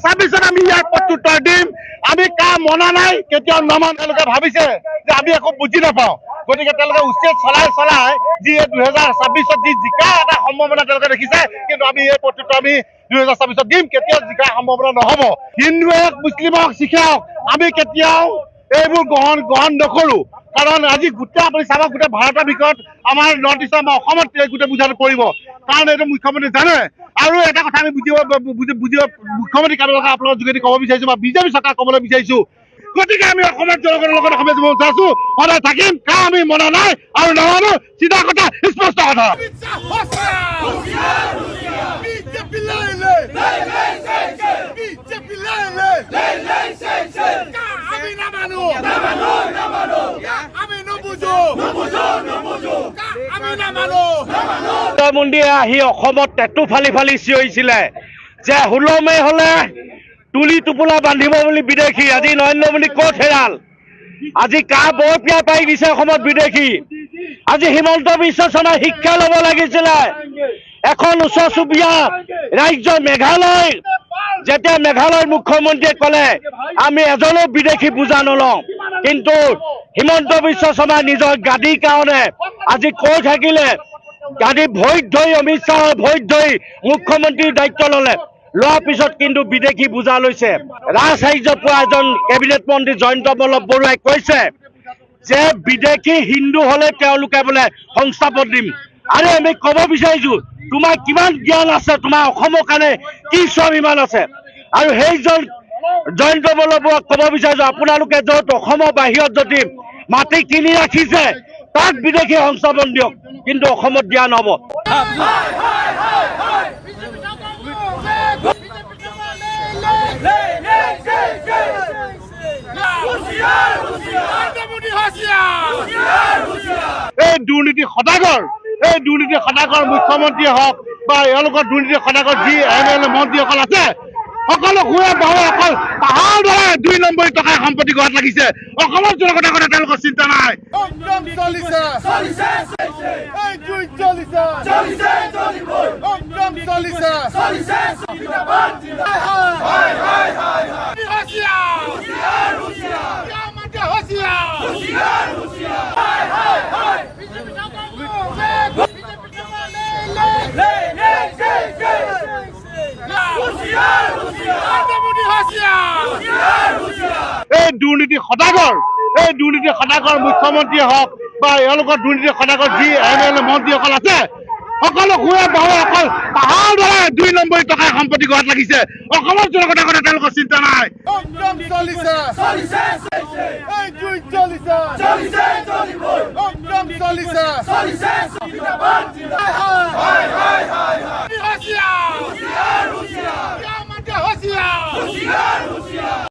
2026 আমি ইয়াৰ প্ৰত্যুত্তৰ দিম। আমি কাম মনা নাই, কেতিয়াও নমান। তেওঁলোকে ভাবিছে যে আমি একো বুজি নাপাওঁ, গতিকে তেওঁলোকে উচ্ছেদ চলাই যি 2026 যি জিকা এটা সম্ভাৱনা তেওঁলোকে দেখিছে, কিন্তু আমি এই প্ৰত্যুত্তৰ আমি 2026 দিম। কেতিয়াও জিকাৰ সম্ভাৱনা নহ'ব। হিন্দুৱে মুছলিমক শিকাওক, আমি কেতিয়াও এইবোৰ গ্ৰহণ নকৰো। কাৰণ আজি গোটেই আপুনি চাব, গোটেই ভাৰতৰ ভিতৰত আমাৰ নৰ্থ ইষ্টৰ আমাৰ অসমত গোটেই বুজাটো পৰিব, কাৰণ এইটো মুখ্যমন্ত্ৰী জানে। আৰু এটা কথা আমি বুজিব মুখ্যমন্ত্ৰী কাৰোবাক আপোনালোকৰ যোগেদি ক'ব বিচাৰিছো বা বিজেপি চৰকাৰ ক'বলৈ বিচাৰিছো, গতিকে আমি অসমৰ জনগণৰ লগত অসমীয়া যুৱ মঞ্চ আছো, সদায় থাকিম। কাম আমি মনা নাই আৰু নামানো, চিধা কথা, স্পষ্ট কথা। মন্দিৰে আহি অসমত টেটু ফালি চিঞৰিছিলে যে 16 মে হলে তুলি টোপোলা বান্ধিব বুলি বিদেশী। আজি নৰেন্দ্ৰ মোদী ক'ত হেৰাল? আজি কাৰ বৰপিয়া পাই দিছে অসমত বিদেশী? আজি হিমন্ত বিশ্ব শৰ্মাই শিক্ষা ল'ব লাগিছিলে। এখন ওচৰ চুবুৰীয়া ৰাজ্য মেঘালয়, যেতিয়া মেঘালয়ৰ মুখ্যমন্ত্ৰীয়ে ক'লে আমি এজনো বিদেশী বুজা নলওঁ, কিন্তু হিমন্ত বিশ্ব শৰ্মাই নিজৰ গাদীৰ কাৰণে আজি কৈ থাকিলে। গাদী ভৰিত ধৰি অমিত শ্বাহৰ ভৰিত ধৰি মুখ্যমন্ত্ৰীৰ দায়িত্ব ল'লে। লোৱাৰ পিছত কিন্তু বিদেশী বুজা লৈছে। ৰাজসাহায্য পোৱা এজন কেবিনেট মন্ত্ৰী জয়ন্ত বল্লভ বৰুৱাই কৈছে যে বিদেশী হিন্দু হ'লে তেওঁলোকে বোলে সংস্থাপন দিম। আৰে আমি ক'ব বিচাৰিছো, তোমাৰ কিমান জ্ঞান আছে? তোমাৰ অসমৰ কাৰণে কি স্বাভিমান আছে? আৰু সেইজন জয়ন্ত বল্লভ বৰুৱাক ক'ব বিচাৰিছো, আপোনালোকে য'ত অসমৰ বাহিৰত যদি মাটি কিনি ৰাখিছে তাক বিদেশী সংস্থাপন দিয়ক, কিন্তু অসমত দিয়া নহ'ব। এই দুৰ্নীতি সদাগৰ মুখ্যমন্ত্ৰীয়ে হওক বা এওঁলোকৰ দুৰ্নীতি সদাগৰ যি MLA মন্ত্ৰীসকল আছে, সকলো ঘূৰে বাহুৱে অকল তাহাৰ দৰে 2 নম্বৰী টকাৰ সম্পত্তি ঘৰত লাগিছে। অসমৰ জনগণৰ কথা তেওঁলোকৰ চিন্তা নাই। এই দুৰ্নীতি সদাগৰ মুখ্যমন্ত্ৰীয়ে হওক বা এওঁলোকৰ দুৰ্নীতি সদাগৰ যি MLA মন্ত্ৰীসকল আছে, সকলো ঘূৰে বাহুৱে অকল তাহাৰ দৰে 2 নম্বৰী টকাৰ সম্পত্তি ঘৰত লাগিছে। অসমৰ জনগণৰ কথা তেওঁলোকৰ চিন্তা নাই।